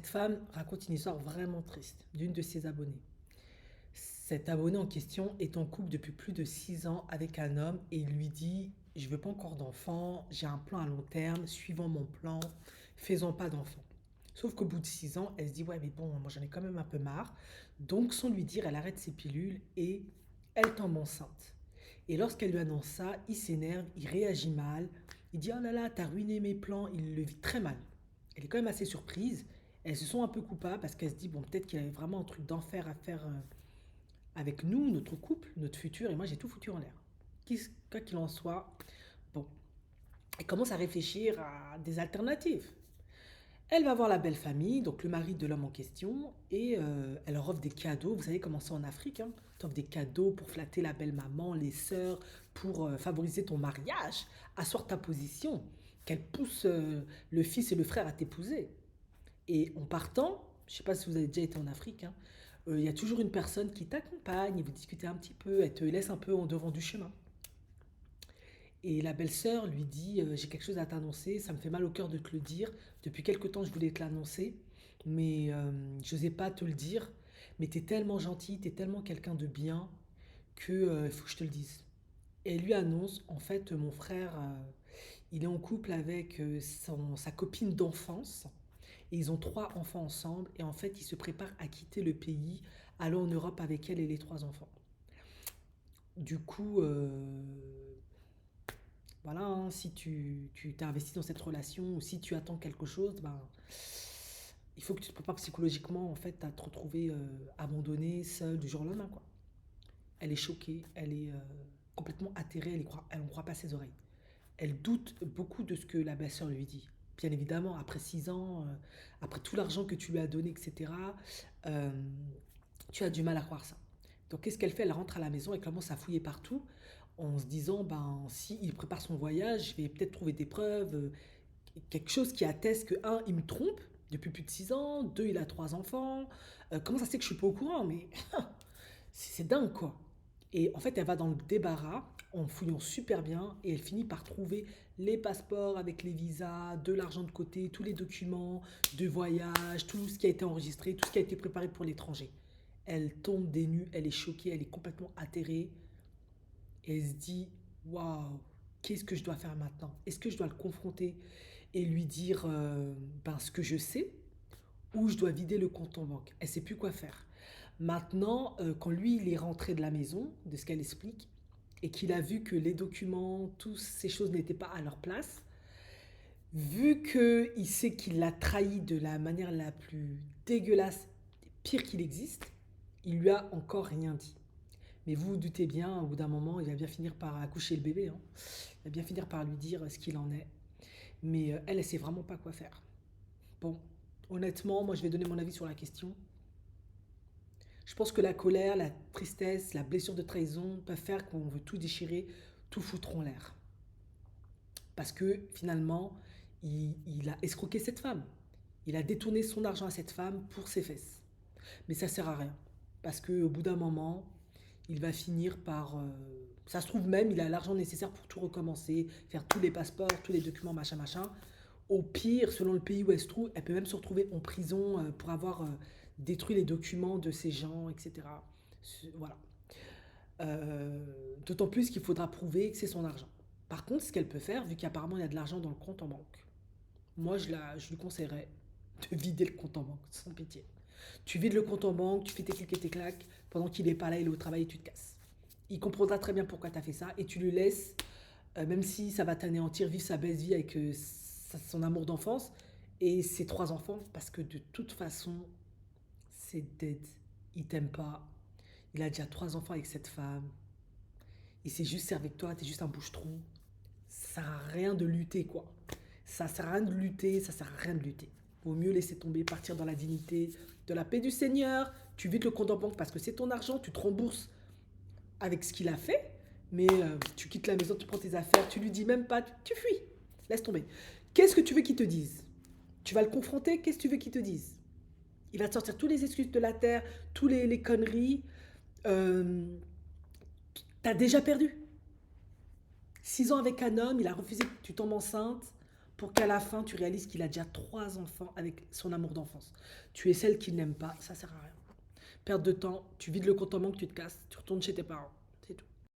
Cette femme raconte une histoire vraiment triste d'une de ses abonnées. Cet abonné en question est en couple depuis plus de 6 ans avec un homme et il lui dit: je veux pas encore d'enfants, j'ai un plan à long terme, suivant mon plan, faisons pas d'enfants. Sauf qu'au bout de 6 ans, elle se dit: ouais, mais bon, moi j'en ai quand même un peu marre. Donc, sans lui dire, elle arrête ses pilules et elle tombe enceinte. Et lorsqu'elle lui annonce ça, il s'énerve, il réagit mal, il dit: oh là là, t'as ruiné mes plans, il le vit très mal. Elle est quand même assez surprise. Elles se sont un peu coupables parce qu'elle se dit: bon, peut-être qu'il avait vraiment un truc d'enfer à faire avec nous, notre couple, notre futur, et moi j'ai tout foutu en l'air. Quoi qu'il en soit, bon, elle commence à réfléchir à des alternatives. Elle va voir la belle famille, donc le mari de l'homme en question, et elle leur offre des cadeaux. Vous savez comment c'est en Afrique, hein? Tu offres des cadeaux pour flatter la belle maman, les sœurs, pour favoriser ton mariage, asseoir ta position, qu'elle pousse le fils et le frère à t'épouser. Et en partant, je ne sais pas si vous avez déjà été en Afrique, hein, il y a toujours une personne qui t'accompagne, et vous discutez un petit peu, elle te laisse un peu en devant du chemin. Et la belle-sœur lui dit: j'ai quelque chose à t'annoncer, ça me fait mal au cœur de te le dire. Depuis quelque temps, je voulais te l'annoncer, mais je n'osais pas te le dire. Mais tu es tellement gentil, tu es tellement quelqu'un de bien que faut que je te le dise. Et elle lui annonce: en fait, mon frère, il est en couple avec sa copine d'enfance. Et ils ont 3 enfants ensemble. Et en fait, ils se préparent à quitter le pays, aller en Europe avec elle et les 3 enfants. Du coup, voilà, hein, si tu t'es investi dans cette relation ou si tu attends quelque chose, ben, il faut que tu te prépares psychologiquement en fait à te retrouver abandonné, seul du jour au lendemain, quoi. Elle est choquée, elle est complètement atterrée, elle ne croit pas ses oreilles. Elle doute beaucoup de ce que la belle-sœur lui dit. Bien évidemment, après 6 ans, après tout l'argent que tu lui as donné, etc., euh, tu as du mal à croire ça. Donc, qu'est-ce qu'elle fait? Elle rentre à la maison et commence à fouiller partout en se disant, ben, si il prépare son voyage, je vais peut-être trouver des preuves, quelque chose qui atteste que, un, il me trompe depuis plus de 6 ans, deux, il a 3 enfants. Comment ça se fait que je suis pas au courant? Mais c'est dingue, quoi. Et en fait, elle va dans le débarras en fouillant super bien et elle finit par trouver les passeports avec les visas, de l'argent de côté, tous les documents de voyage, tout ce qui a été enregistré, tout ce qui a été préparé pour l'étranger. Elle tombe des nues, elle est choquée, elle est complètement atterrée et elle se dit: waouh, qu'est-ce que je dois faire maintenant? Est-ce que je dois le confronter et lui dire ben, ce que je sais, ou je dois vider le compte en banque? Elle ne sait plus quoi faire. Maintenant, quand lui, il est rentré de la maison, de ce qu'elle explique, et qu'il a vu que les documents, toutes ces choses n'étaient pas à leur place, vu qu'il sait qu'il l'a trahi de la manière la plus dégueulasse, pire qu'il existe, il lui a encore rien dit. Mais vous vous doutez bien, au bout d'un moment, il va bien finir par accoucher le bébé, hein. Il va bien finir par lui dire ce qu'il en est. Mais elle, elle sait vraiment pas quoi faire. Bon, honnêtement, moi je vais donner mon avis sur la question. Je pense que la colère, la tristesse, la blessure de trahison peuvent faire qu'on veut tout déchirer, tout foutre en l'air. Parce que finalement, il a escroqué cette femme. Il a détourné son argent à cette femme pour ses fesses. Mais ça sert à rien. Parce qu'au bout d'un moment, il va finir par... ça se trouve même, il a l'argent nécessaire pour tout recommencer, faire tous les passeports, tous les documents, machin, machin. Au pire, selon le pays où elle se trouve, elle peut même se retrouver en prison pour avoir détruit les documents de ces gens, etc. Voilà. D'autant plus qu'il faudra prouver que c'est son argent. Par contre, ce qu'elle peut faire, vu qu'apparemment il y a de l'argent dans le compte en banque, moi je lui conseillerais de vider le compte en banque, sans pitié. Tu vides le compte en banque, tu fais tes clics et tes claques, pendant qu'il n'est pas là, il est au travail et tu te casses. Il comprendra très bien pourquoi tu as fait ça et tu lui laisses, même si ça va t'anéantir, vivre sa belle vie avec son amour d'enfance et ses 3 enfants, parce que de toute façon, c'est dead. Il t'aime pas. Il a déjà 3 enfants avec cette femme. Il s'est juste servi de toi, t'es juste un bouche-trou. Ça sert à rien de lutter, quoi. Ça sert à rien de lutter, ça sert à rien de lutter. Vaut mieux laisser tomber, partir dans la dignité, de la paix du Seigneur. Tu vides le compte en banque parce que c'est ton argent, tu te rembourses avec ce qu'il a fait, mais tu quittes la maison, tu prends tes affaires, tu lui dis même pas, tu fuis. Laisse tomber. Qu'est-ce que tu veux qu'il te dise? Tu vas le confronter, qu'est-ce que tu veux qu'il te dise? Il va te sortir tous les excuses de la terre, tous les conneries. Euh, T'as déjà perdu. 6 ans avec un homme, il a refusé que tu tombes enceinte pour qu'à la fin, tu réalises qu'il a déjà 3 enfants avec son amour d'enfance. Tu es celle qu'il n'aime pas, ça sert à rien. Perte de temps, tu vides le compte en banque, tu te casses, tu retournes chez tes parents.